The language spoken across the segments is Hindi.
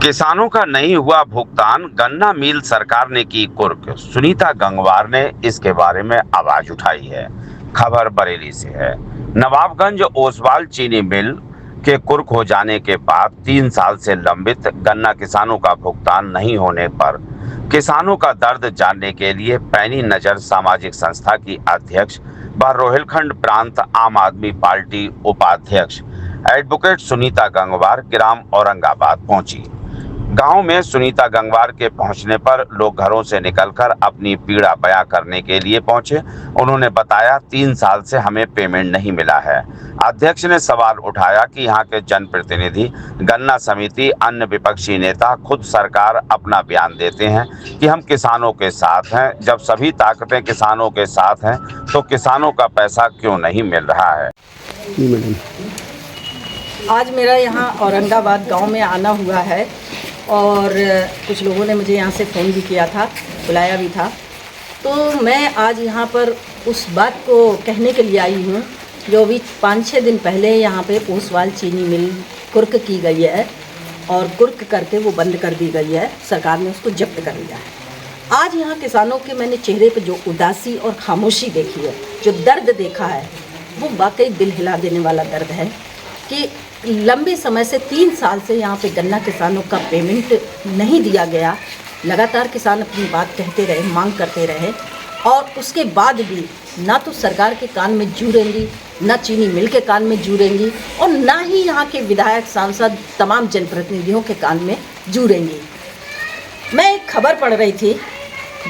किसानों का नहीं हुआ भुगतान, गन्ना मिल सरकार ने की कुर्क। सुनीता गंगवार ने इसके बारे में आवाज उठाई है। खबर बरेली से है। नवाबगंज ओसवाल चीनी मिल के कुर्क हो जाने के बाद 3 साल से लंबित गन्ना किसानों का भुगतान नहीं होने पर किसानों का दर्द जानने के लिए पैनी नजर सामाजिक संस्था की अध्यक्ष व रोहिलखंड प्रांत आम आदमी पार्टी उपाध्यक्ष एडवोकेट सुनीता गंगवार ग्राम औरंगाबाद पहुंची। गांव में सुनीता गंगवार के पहुंचने पर लोग घरों से निकलकर अपनी पीड़ा बयां करने के लिए पहुंचे। उन्होंने बताया, 3 साल से हमें पेमेंट नहीं मिला है। अध्यक्ष ने सवाल उठाया कि यहां के जनप्रतिनिधि, गन्ना समिति, अन्य विपक्षी नेता खुद सरकार अपना बयान देते हैं कि हम किसानों के साथ हैं। जब सभी ताकतें किसानों के साथ हैं तो किसानों का पैसा क्यों नहीं मिल रहा है। आज मेरा यहाँ औरंगाबाद गांव में आना हुआ है और कुछ लोगों ने मुझे यहाँ से फ़ोन भी किया था, बुलाया भी था। तो मैं आज यहाँ पर उस बात को कहने के लिए आई हूँ जो अभी 5-6 दिन पहले यहाँ पे ओसवाल चीनी मिल कुर्क की गई है और कुर्क करके वो बंद कर दी गई है। सरकार ने उसको जब्त कर लिया है। आज यहाँ किसानों के मैंने चेहरे पर जो उदासी और खामोशी देखी है, जो दर्द देखा है, वो वाकई दिल हिला देने वाला दर्द है कि लंबे समय से 3 साल से यहाँ पे गन्ना किसानों का पेमेंट नहीं दिया गया। लगातार किसान अपनी बात कहते रहे, मांग करते रहे और उसके बाद भी ना तो सरकार के कान में जू रेंगी, ना चीनी मिल के कान में जू रेंगी और ना ही यहाँ के विधायक, सांसद, तमाम जनप्रतिनिधियों के कान में जू रेंगी। मैं एक खबर पढ़ रही थी,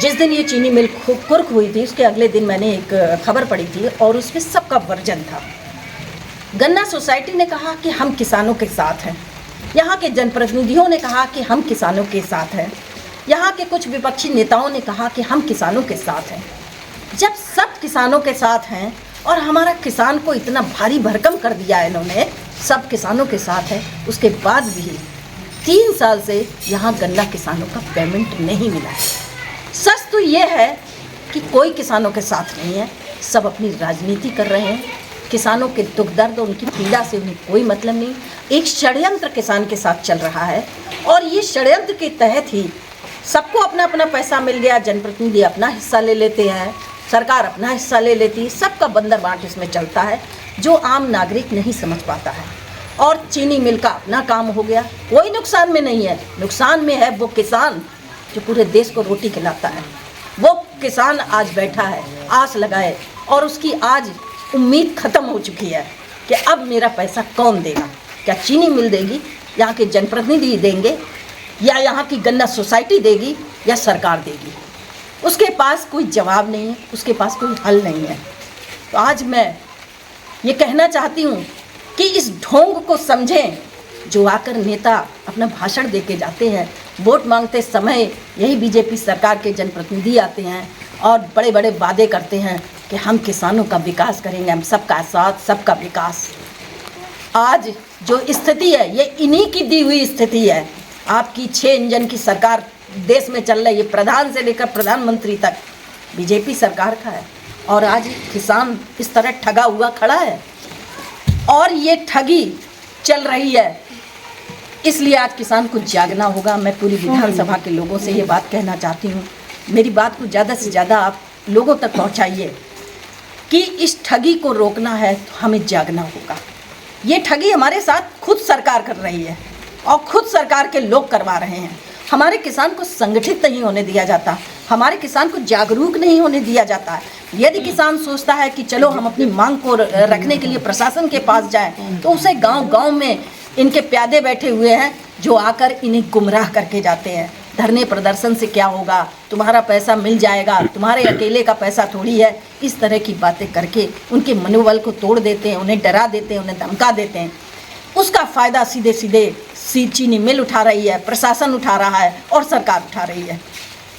जिस दिन ये चीनी मिल कुर्क हुई थी उसके अगले दिन मैंने एक खबर पढ़ी थी और उसमें सबका वर्जन था। गन्ना सोसाइटी ने कहा कि हम किसानों के साथ हैं, यहाँ के जनप्रतिनिधियों ने कहा कि हम किसानों के साथ हैं, यहाँ के कुछ विपक्षी नेताओं ने कहा कि हम किसानों के साथ हैं। जब सब किसानों के साथ हैं और हमारा किसान को इतना भारी भरकम कर दिया है इन्होंने, सब किसानों के साथ है, उसके बाद भी 3 साल से यहाँ गन्ना किसानों का पेमेंट नहीं मिला है। सच तो ये है कि कोई किसानों के साथ नहीं है, सब अपनी राजनीति कर रहे हैं। किसानों के दुख दर्द और उनकी पीड़ा से उन्हें कोई मतलब नहीं। एक षड्यंत्र किसान के साथ चल रहा है और ये षड्यंत्र के तहत ही सबको अपना अपना पैसा मिल गया। जनप्रतिनिधि अपना हिस्सा ले लेते हैं, सरकार अपना हिस्सा ले लेती है, सबका बंदर बांट इसमें चलता है, जो आम नागरिक नहीं समझ पाता है। और चीनी मिल का अपना काम हो गया, कोई नुकसान में नहीं है। नुकसान में है वो किसान जो पूरे देश को रोटी खिलाता है। वो किसान आज बैठा है आस लगाए और उसकी आज उम्मीद ख़त्म हो चुकी है कि अब मेरा पैसा कौन देगा। क्या चीनी मिल देगी, यहाँ के जनप्रतिनिधि देंगे, या यहाँ की गन्ना सोसाइटी देगी, या सरकार देगी? उसके पास कोई जवाब नहीं है, उसके पास कोई हल नहीं है। तो आज मैं ये कहना चाहती हूँ कि इस ढोंग को समझें जो आकर नेता अपना भाषण दे के जाते हैं। वोट मांगते समय यही बीजेपी सरकार के जनप्रतिनिधि आते हैं और बड़े बड़े वादे करते हैं कि हम किसानों का विकास करेंगे, हम सबका साथ, सबका विकास। आज जो स्थिति है ये इन्हीं की दी हुई स्थिति है। आपकी 6 इंजन की सरकार देश में चल रही है, प्रधान से लेकर प्रधानमंत्री तक बीजेपी सरकार का है और आज किसान इस तरह ठगा हुआ खड़ा है और ये ठगी चल रही है। इसलिए आज किसान को जागना होगा। मैं पूरी विधानसभा के लोगों से ये बात कहना चाहती हूँ, मेरी बात को ज़्यादा से ज़्यादा आप लोगों तक पहुँचाइए कि इस ठगी को रोकना है तो हमें जागना होगा। ये ठगी हमारे साथ खुद सरकार कर रही है और खुद सरकार के लोग करवा रहे हैं। हमारे किसान को संगठित नहीं होने दिया जाता, हमारे किसान को जागरूक नहीं होने दिया जाता है। यदि किसान सोचता है कि चलो हम अपनी मांग को रखने के लिए प्रशासन के पास जाएं, तो उसे गांव-गांव में इनके प्यादे बैठे हुए हैं जो आकर इन्हें गुमराह करके जाते हैं। धरने प्रदर्शन से क्या होगा, तुम्हारा पैसा मिल जाएगा, तुम्हारे अकेले का पैसा थोड़ी है, इस तरह की बातें करके उनके मनोबल को तोड़ देते हैं, उन्हें डरा देते हैं, उन्हें धमका देते हैं। उसका फ़ायदा सीधे सीधे चीनी मिल उठा रही है, प्रशासन उठा रहा है और सरकार उठा रही है।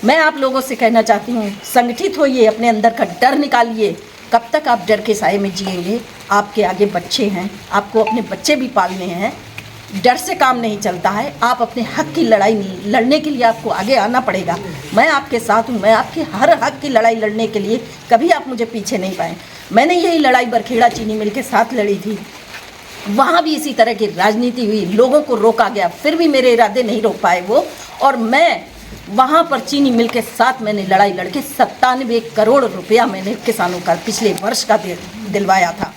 मैं आप लोगों से कहना चाहती हूँ, संगठित होइए, अपने अंदर का डर निकालिए। कब तक आप डर के साए में जिएंगे? आपके आगे बच्चे हैं, आपको अपने बच्चे भी पालने हैं। डर से काम नहीं चलता है। आप अपने हक की लड़ाई लड़ने के लिए आपको आगे आना पड़ेगा। मैं आपके साथ हूँ, मैं आपके हर हक की लड़ाई लड़ने के लिए कभी आप मुझे पीछे नहीं पाए। मैंने यही लड़ाई बरखेड़ा चीनी मिल के साथ लड़ी थी वहाँ भी इसी तरह की राजनीति हुई, लोगों को रोका गया, फिर भी मेरे इरादे नहीं रोक पाए वो। और मैं वहाँ पर चीनी मिल के साथ मैंने लड़ाई लड़के 97 करोड़ रुपया मैंने किसानों का पिछले वर्ष का दिलवाया था,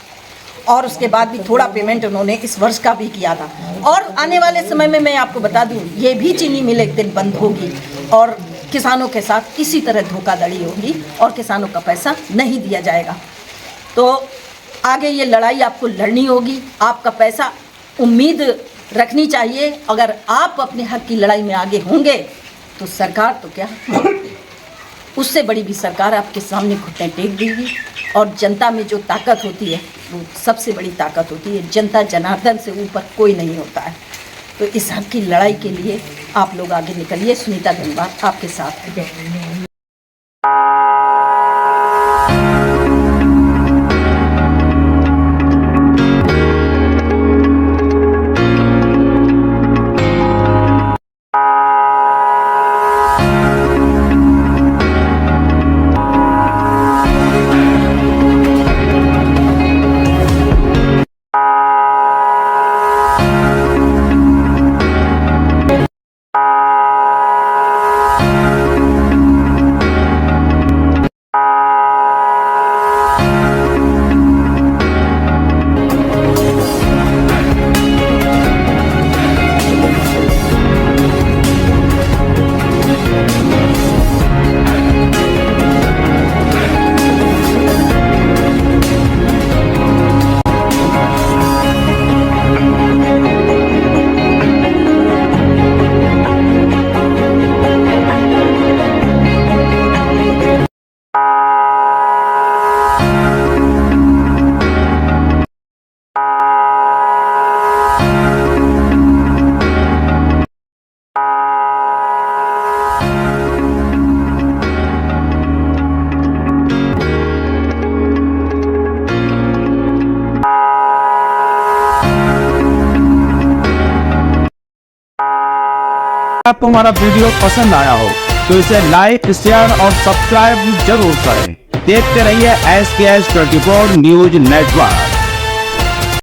और उसके बाद भी थोड़ा पेमेंट उन्होंने इस वर्ष का भी किया था। और आने वाले समय में मैं आपको बता दूं, ये भी चीनी मिल एक दिन बंद होगी और किसानों के साथ इसी तरह धोखाधड़ी होगी और किसानों का पैसा नहीं दिया जाएगा। तो आगे ये लड़ाई आपको लड़नी होगी, आपका पैसा उम्मीद रखनी चाहिए। अगर आप अपने हक की लड़ाई में आगे होंगे तो सरकार तो क्या, उससे बड़ी भी सरकार आपके सामने घुटने टेक देगी। और जनता में जो ताकत होती है वो सबसे बड़ी ताकत होती है। जनता जनार्दन से ऊपर कोई नहीं होता है। तो इस हक की लड़ाई के लिए आप लोग आगे निकलिए। सुनीता गंगवार आपके साथ है। आपको हमारा वीडियो पसंद आया हो तो इसे लाइक, शेयर और सब्सक्राइब जरूर करें। देखते रहिए SKS 24 न्यूज नेटवर्क।